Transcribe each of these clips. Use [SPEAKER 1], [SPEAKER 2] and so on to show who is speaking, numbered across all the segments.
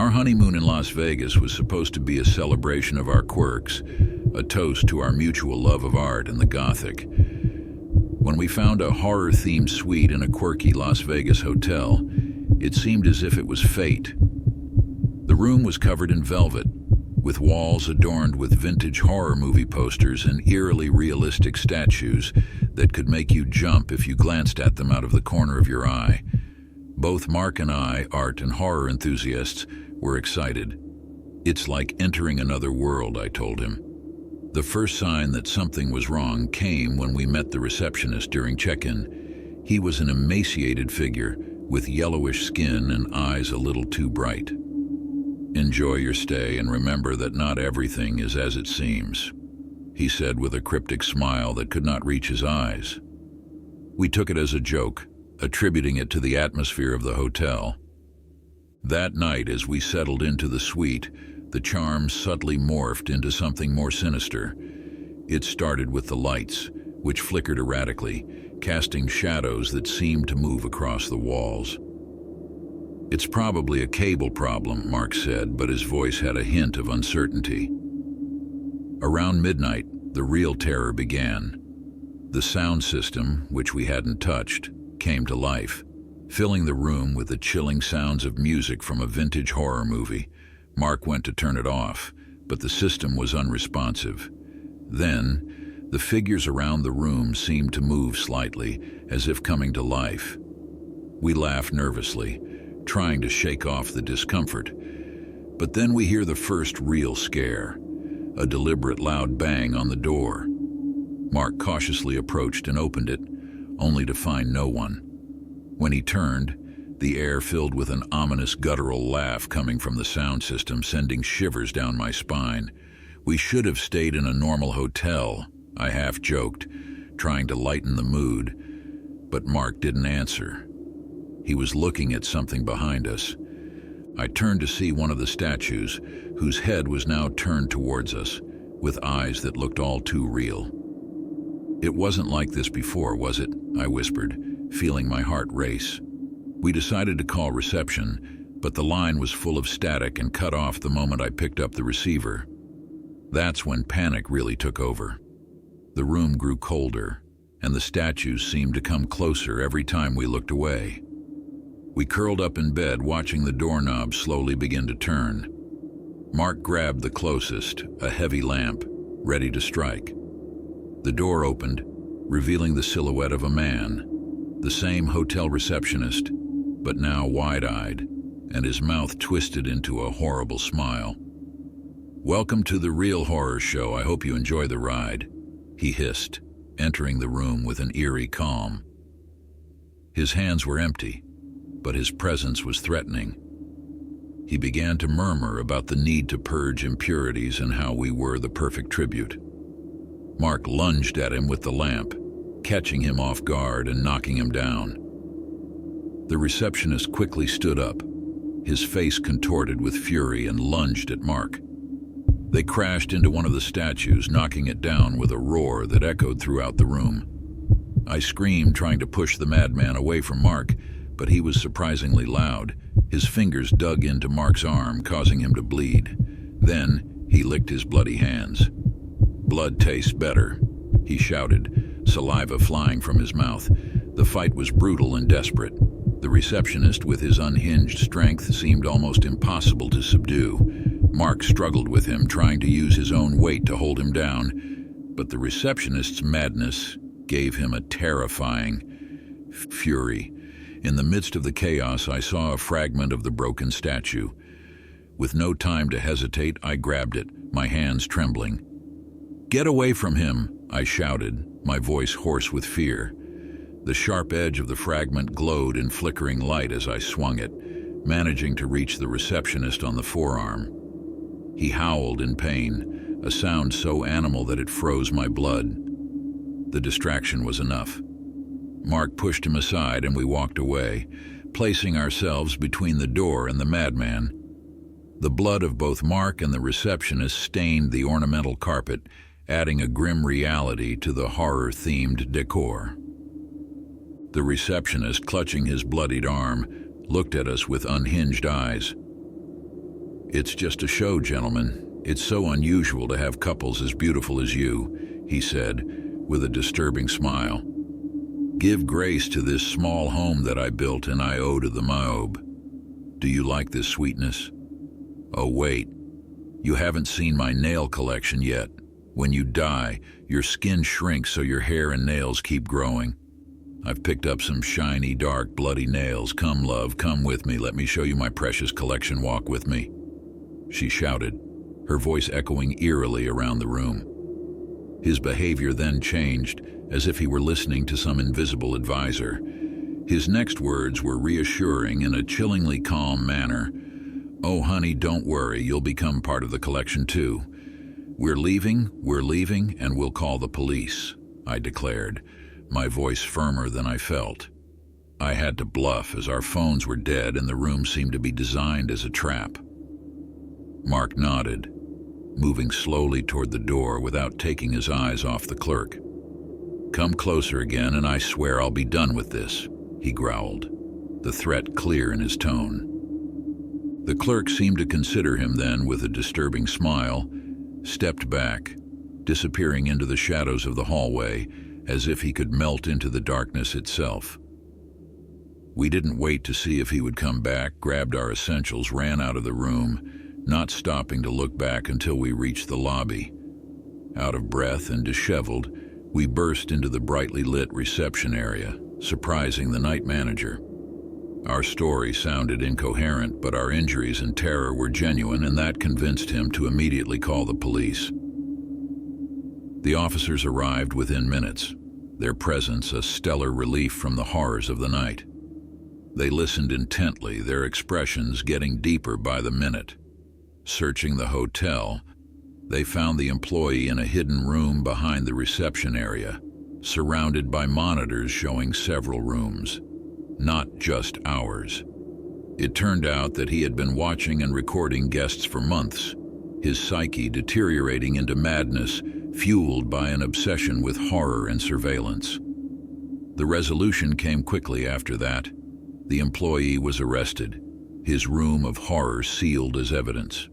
[SPEAKER 1] Our honeymoon in Las Vegas was supposed to be a celebration of our quirks, a toast to our mutual love of art and the Gothic. When we found a horror-themed suite in a quirky Las Vegas hotel, it seemed as if it was fate. The room was covered in velvet, with walls adorned with vintage horror movie posters and eerily realistic statues that could make you jump if you glanced at them out of the corner of your eye. Both Mark and I, art and horror enthusiasts, were excited. "It's like entering another world," I told him. The first sign that something was wrong came when we met the receptionist during check-in. He was an emaciated figure with yellowish skin and eyes a little too bright. "Enjoy your stay and remember that not everything is as it seems," he said with a cryptic smile that could not reach his eyes. We took it as a joke, attributing it to the atmosphere of the hotel. That night, as we settled into the suite, the charm subtly morphed into something more sinister. It started with the lights, which flickered erratically, casting shadows that seemed to move across the walls. "It's probably a cable problem," Mark said, but his voice had a hint of uncertainty. Around midnight, the real terror began. The sound system, which we hadn't touched, came to life, filling the room with the chilling sounds of music from a vintage horror movie. Mark went to turn it off, but the system was unresponsive. Then, the figures around the room seemed to move slightly, as if coming to life. We laughed nervously, trying to shake off the discomfort. But then we hear the first real scare, a deliberate loud bang on the door. Mark cautiously approached and opened it, only to find no one. When he turned, the air filled with an ominous guttural laugh coming from the sound system, sending shivers down my spine. "We should have stayed in a normal hotel," I half joked, trying to lighten the mood. But Mark didn't answer. He was looking at something behind us. I turned to see one of the statues, whose head was now turned towards us, with eyes that looked all too real. "It wasn't like this before, was it?" I whispered, feeling my heart race. We decided to call reception, but the line was full of static and cut off the moment I picked up the receiver. That's when panic really took over. The room grew colder, and the statues seemed to come closer every time we looked away. We curled up in bed, watching the doorknob slowly begin to turn. Mark grabbed the closest, a heavy lamp, ready to strike. The door opened, revealing the silhouette of a man, the same hotel receptionist, but now wide-eyed, and his mouth twisted into a horrible smile. "Welcome to the real horror show. I hope you enjoy the ride," he hissed, entering the room with an eerie calm. His hands were empty, but his presence was threatening. He began to murmur about the need to purge impurities and how we were the perfect tribute. Mark lunged at him with the lamp, catching him off guard and knocking him down. The receptionist quickly stood up, his face contorted with fury, and lunged at Mark. They crashed into one of the statues, knocking it down with a roar that echoed throughout the room. I screamed, trying to push the madman away from Mark, but he was surprisingly loud. His fingers dug into Mark's arm, causing him to bleed. Then he licked his bloody hands. "Blood tastes better," he shouted, saliva flying from his mouth. The fight was brutal and desperate. The receptionist, with his unhinged strength, seemed almost impossible to subdue. Mark struggled with him, trying to use his own weight to hold him down, but the receptionist's madness gave him a terrifying fury. In the midst of the chaos, I saw a fragment of the broken statue. With no time to hesitate, I grabbed it, my hands trembling. "Get away from him!" I shouted, my voice hoarse with fear. The sharp edge of the fragment glowed in flickering light as I swung it, managing to reach the receptionist on the forearm. He howled in pain, a sound so animal that it froze my blood. The distraction was enough. Mark pushed him aside and we walked away, placing ourselves between the door and the madman. The blood of both Mark and the receptionist stained the ornamental carpet, adding a grim reality to the horror-themed decor. The receptionist, clutching his bloodied arm, looked at us with unhinged eyes. "It's just a show, gentlemen. It's so unusual to have couples as beautiful as you," he said, with a disturbing smile. "Give grace to this small home that I built and I owe to the MACABRE. Do you like this sweetness? Oh wait, you haven't seen my nail collection yet. When you die, your skin shrinks so your hair and nails keep growing. I've picked up some shiny, dark, bloody nails. Come, love, come with me. Let me show you my precious collection. Walk with me," she shouted, her voice echoing eerily around the room. His behavior then changed, as if he were listening to some invisible advisor. His next words were reassuring in a chillingly calm manner. "Oh, honey, don't worry. You'll become part of the collection, too. We're leaving, and we'll call the police," I declared, my voice firmer than I felt. I had to bluff, as our phones were dead and the room seemed to be designed as a trap. Mark nodded, moving slowly toward the door without taking his eyes off the clerk. "Come closer again, and I swear I'll be done with this," he growled, the threat clear in his tone. The clerk seemed to consider him then with a disturbing smile, stepped back, disappearing into the shadows of the hallway, as if he could melt into the darkness itself. We didn't wait to see if he would come back, grabbed our essentials, ran out of the room, not stopping to look back until we reached the lobby. Out of breath and disheveled, we burst into the brightly lit reception area, surprising the night manager. Our story sounded incoherent, but our injuries and terror were genuine, and that convinced him to immediately call the police. The officers arrived within minutes, their presence a stellar relief from the horrors of the night. They listened intently, their expressions getting deeper by the minute. Searching the hotel, they found the employee in a hidden room behind the reception area, surrounded by monitors showing several rooms, not just ours. It turned out that he had been watching and recording guests for months, his psyche deteriorating into madness, fueled by an obsession with horror and surveillance. The resolution came quickly after that. The employee was arrested, his room of horror sealed as evidence.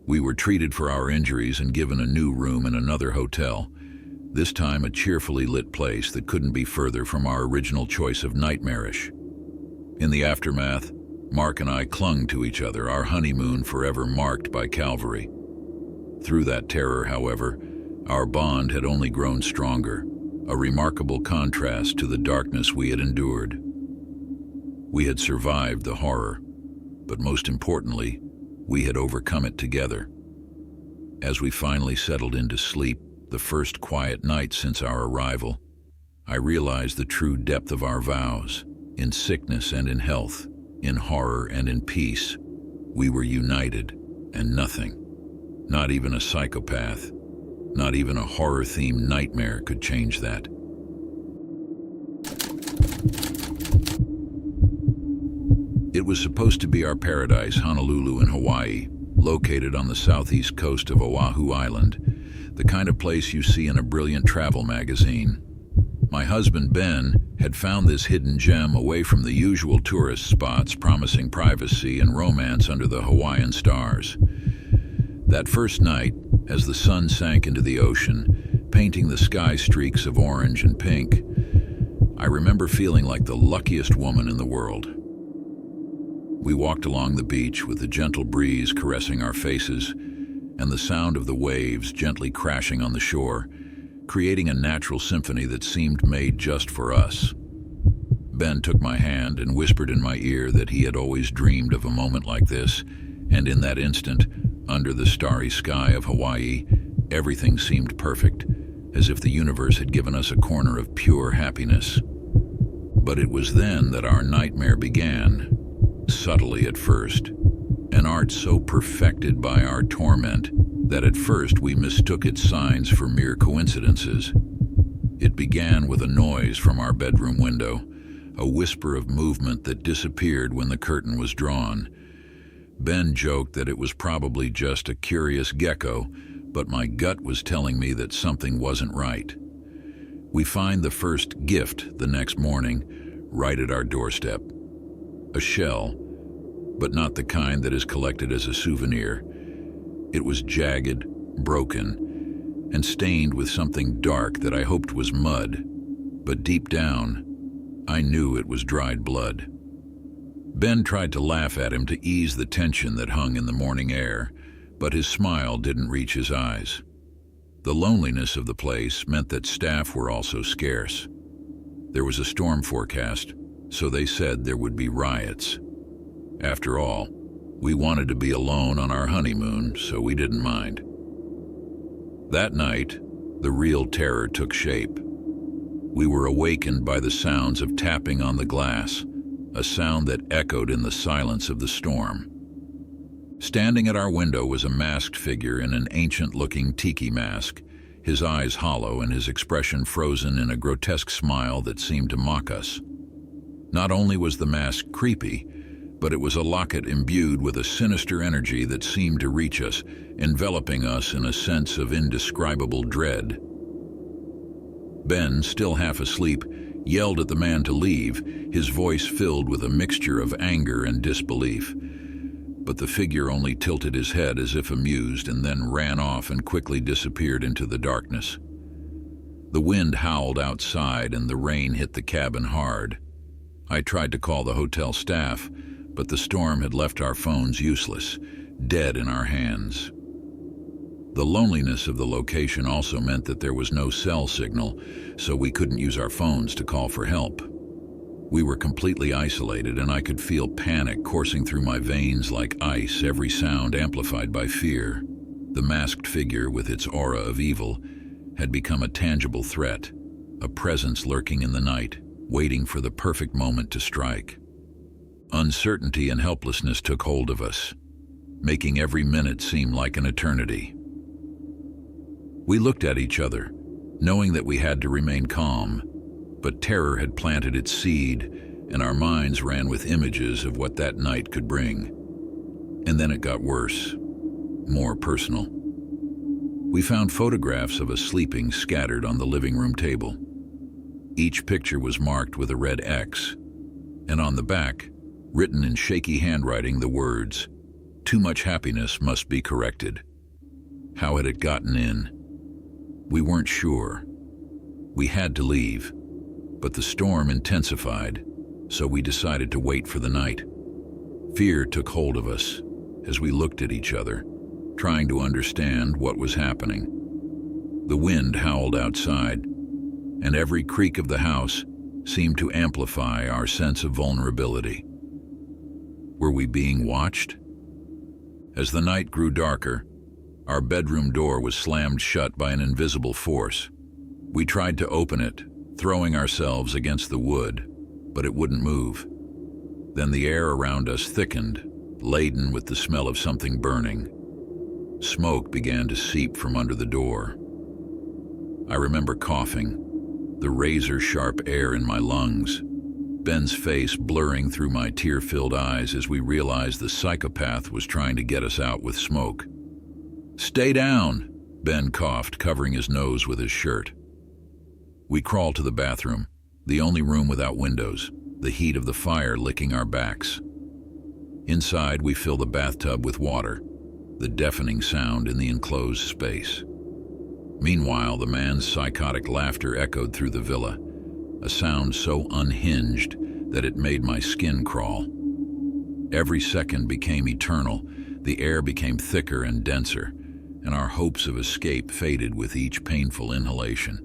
[SPEAKER 1] We were treated for our injuries and given a new room in another hotel, this time a cheerfully lit place that couldn't be further from our original choice of nightmarish. In the aftermath, Mark and I clung to each other, our honeymoon forever marked by Calvary. Through that terror, however, our bond had only grown stronger, a remarkable contrast to the darkness we had endured. We had survived the horror, but most importantly, we had overcome it together. As we finally settled into sleep, the first quiet night since our arrival, I realized the true depth of our vows. In sickness and in health, in horror and in peace, we were united, and nothing, not even a psychopath, not even a horror-themed nightmare could change that. It was supposed to be our paradise, Honolulu in Hawaii, located on the southeast coast of Oahu Island, the kind of place you see in a brilliant travel magazine. My husband, Ben, had found this hidden gem away from the usual tourist spots, promising privacy and romance under the Hawaiian stars. That first night, as the sun sank into the ocean, painting the sky streaks of orange and pink, I remember feeling like the luckiest woman in the world. We walked along the beach with the gentle breeze caressing our faces and the sound of the waves gently crashing on the shore, creating a natural symphony that seemed made just for us. Ben took my hand and whispered in my ear that he had always dreamed of a moment like this, and in that instant, under the starry sky of Hawaii, everything seemed perfect, as if the universe had given us a corner of pure happiness. But it was then that our nightmare began, subtly at first, an art so perfected by our torment that at first we mistook its signs for mere coincidences. It began with a noise from our bedroom window, a whisper of movement that disappeared when the curtain was drawn. Ben joked that it was probably just a curious gecko, but my gut was telling me that something wasn't right. We find the first gift the next morning, right at our doorstep. A shell, but not the kind that is collected as a souvenir. It was jagged, broken, and stained with something dark that I hoped was mud, but deep down, I knew it was dried blood. Ben tried to laugh at him to ease the tension that hung in the morning air, but his smile didn't reach his eyes. The loneliness of the place meant that staff were also scarce. There was a storm forecast, so they said there would be riots. After all, we wanted to be alone on our honeymoon, so we didn't mind. That night, the real terror took shape. We were awakened by the sounds of tapping on the glass, a sound that echoed in the silence of the storm. Standing at our window was a masked figure in an ancient-looking tiki mask, his eyes hollow and his expression frozen in a grotesque smile that seemed to mock us. Not only was the mask creepy, but it was a locket imbued with a sinister energy that seemed to reach us, enveloping us in a sense of indescribable dread. Ben, still half asleep, yelled at the man to leave, his voice filled with a mixture of anger and disbelief. But the figure only tilted his head as if amused and then ran off and quickly disappeared into the darkness. The wind howled outside and the rain hit the cabin hard. I tried to call the hotel staff, but the storm had left our phones useless, dead in our hands. The loneliness of the location also meant that there was no cell signal, so we couldn't use our phones to call for help. We were completely isolated, and I could feel panic coursing through my veins like ice, every sound amplified by fear. The masked figure, with its aura of evil, had become a tangible threat, a presence lurking in the night, waiting for the perfect moment to strike. Uncertainty and helplessness took hold of us, making every minute seem like an eternity. We looked at each other, knowing that we had to remain calm, but terror had planted its seed, and our minds ran with images of what that night could bring. And then it got worse, more personal. We found photographs of us sleeping scattered on the living room table. Each picture was marked with a red X, and on the back, written in shaky handwriting, the words, "Too much happiness must be corrected." How had it gotten in? We weren't sure. We had to leave, but the storm intensified, so we decided to wait for the night. Fear took hold of us as we looked at each other, trying to understand what was happening. The wind howled outside, and every creak of the house seemed to amplify our sense of vulnerability. Were we being watched? As the night grew darker, our bedroom door was slammed shut by an invisible force. We tried to open it, throwing ourselves against the wood, but it wouldn't move. Then the air around us thickened, laden with the smell of something burning. Smoke began to seep from under the door. I remember coughing, the razor-sharp air in my lungs, Ben's face blurring through my tear-filled eyes as we realized the psychopath was trying to get us out with smoke. "Stay down," Ben coughed, covering his nose with his shirt. We crawled to the bathroom, the only room without windows, the heat of the fire licking our backs. Inside, we filled the bathtub with water, the deafening sound in the enclosed space. Meanwhile, the man's psychotic laughter echoed through the villa, a sound so unhinged that it made my skin crawl. Every second became eternal, the air became thicker and denser, and our hopes of escape faded with each painful inhalation.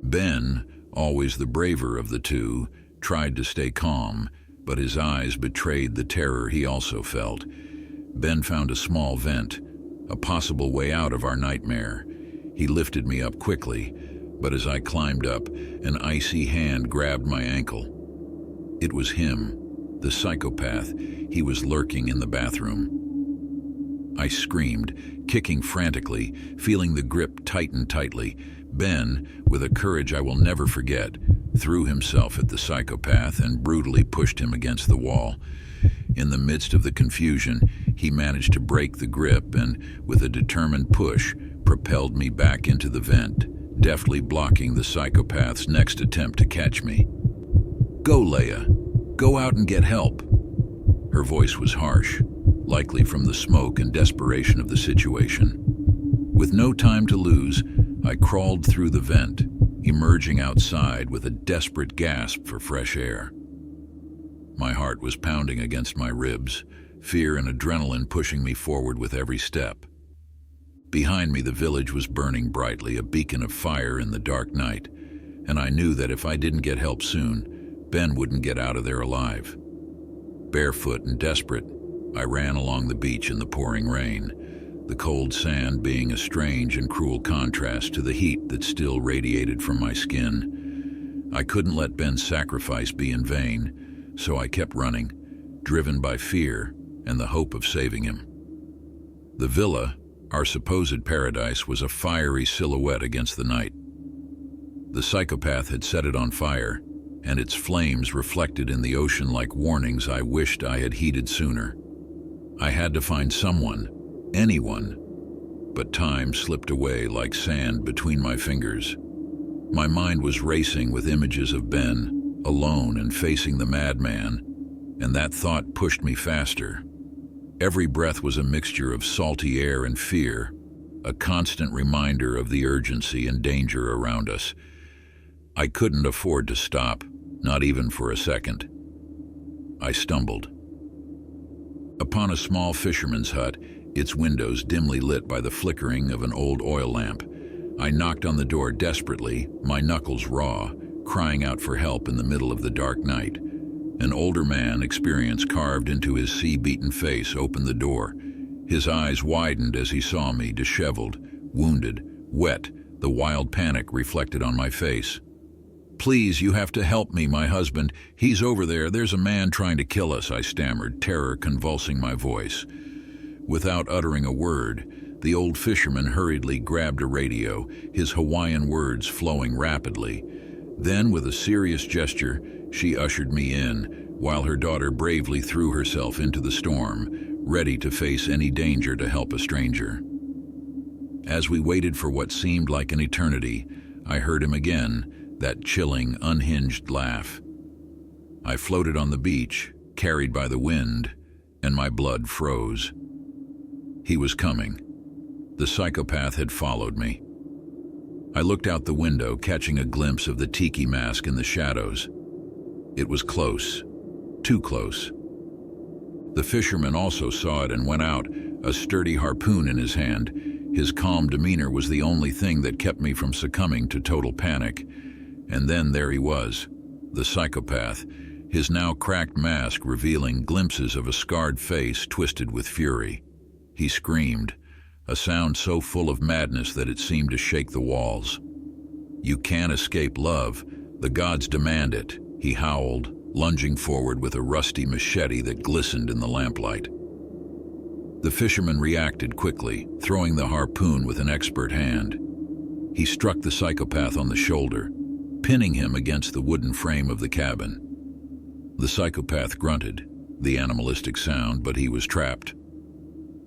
[SPEAKER 1] Ben, always the braver of the two, tried to stay calm, but his eyes betrayed the terror he also felt. Ben found a small vent, a possible way out of our nightmare. He lifted me up quickly, but as I climbed up, an icy hand grabbed my ankle. It was him, the psychopath. He was lurking in the bathroom. I screamed, kicking frantically, feeling the grip tighten tightly. Ben, with a courage I will never forget, threw himself at the psychopath and brutally pushed him against the wall. In the midst of the confusion, he managed to break the grip and, with a determined push, propelled me back into the vent, deftly blocking the psychopath's next attempt to catch me. "Go, Leia. Go out and get help." Her voice was harsh, likely from the smoke and desperation of the situation. With no time to lose, I crawled through the vent, emerging outside with a desperate gasp for fresh air. My heart was pounding against my ribs, fear and adrenaline pushing me forward with every step. Behind me, the village was burning brightly, a beacon of fire in the dark night, and I knew that if I didn't get help soon, Ben wouldn't get out of there alive. Barefoot and desperate, I ran along the beach in the pouring rain, the cold sand being a strange and cruel contrast to the heat that still radiated from my skin. I couldn't let Ben's sacrifice be in vain, so I kept running, driven by fear and the hope of saving him. The villa, our supposed paradise, was a fiery silhouette against the night. The psychopath had set it on fire, and its flames reflected in the ocean like warnings I wished I had heeded sooner. I had to find someone, anyone, but time slipped away like sand between my fingers. My mind was racing with images of Ben, alone and facing the madman, and that thought pushed me faster. Every breath was a mixture of salty air and fear, a constant reminder of the urgency and danger around us. I couldn't afford to stop, not even for a second. I stumbled upon a small fisherman's hut, its windows dimly lit by the flickering of an old oil lamp. I knocked on the door desperately, my knuckles raw, crying out for help in the middle of the dark night. An older man, experience carved into his sea-beaten face, opened the door. His eyes widened as he saw me, disheveled, wounded, wet, the wild panic reflected on my face. "Please, you have to help me, my husband. He's over there. There's a man trying to kill us," I stammered, terror convulsing my voice. Without uttering a word, the old fisherman hurriedly grabbed a radio, his Hawaiian words flowing rapidly. Then, with a serious gesture, she ushered me in, while her daughter bravely threw herself into the storm, ready to face any danger to help a stranger. As we waited for what seemed like an eternity, I heard him again, that chilling, unhinged laugh. I floated on the beach, carried by the wind, and my blood froze. He was coming. The psychopath had followed me. I looked out the window, catching a glimpse of the tiki mask in the shadows. It was close, too close. The fisherman also saw it and went out, a sturdy harpoon in his hand. His calm demeanor was the only thing that kept me from succumbing to total panic. And then there he was, the psychopath, his now cracked mask revealing glimpses of a scarred face twisted with fury. He screamed, a sound so full of madness that it seemed to shake the walls. "You can't escape love. The gods demand it," he howled, lunging forward with a rusty machete that glistened in the lamplight. The fisherman reacted quickly, throwing the harpoon with an expert hand. He struck the psychopath on the shoulder, pinning him against the wooden frame of the cabin. The psychopath grunted, the animalistic sound, but he was trapped.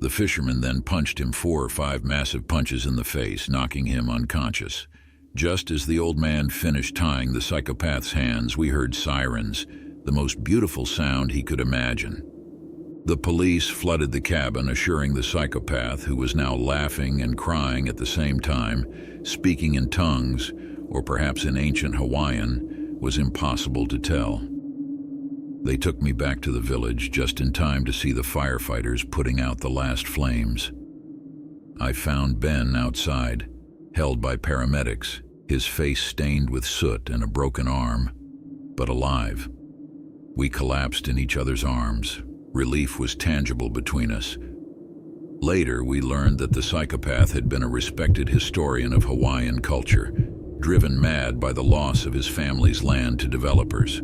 [SPEAKER 1] The fisherman then punched him 4 or 5 massive punches in the face, knocking him unconscious. Just as the old man finished tying the psychopath's hands, we heard sirens, the most beautiful sound he could imagine. The police flooded the cabin, assuring the psychopath, who was now laughing and crying at the same time, speaking in tongues, or perhaps in ancient Hawaiian, was impossible to tell. They took me back to the village just in time to see the firefighters putting out the last flames. I found Ben outside, held by paramedics, his face stained with soot and a broken arm, but alive. We collapsed in each other's arms. Relief was tangible between us. Later, we learned that the psychopath had been a respected historian of Hawaiian culture, driven mad by the loss of his family's land to developers.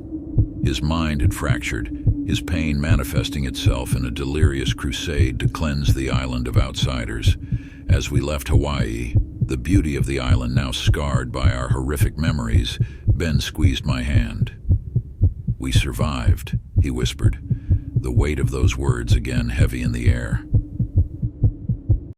[SPEAKER 1] His mind had fractured, his pain manifesting itself in a delirious crusade to cleanse the island of outsiders. As we left Hawaii, the beauty of the island now scarred by our horrific memories, Ben squeezed my hand. "We survived," he whispered, the weight of those words again heavy in the air.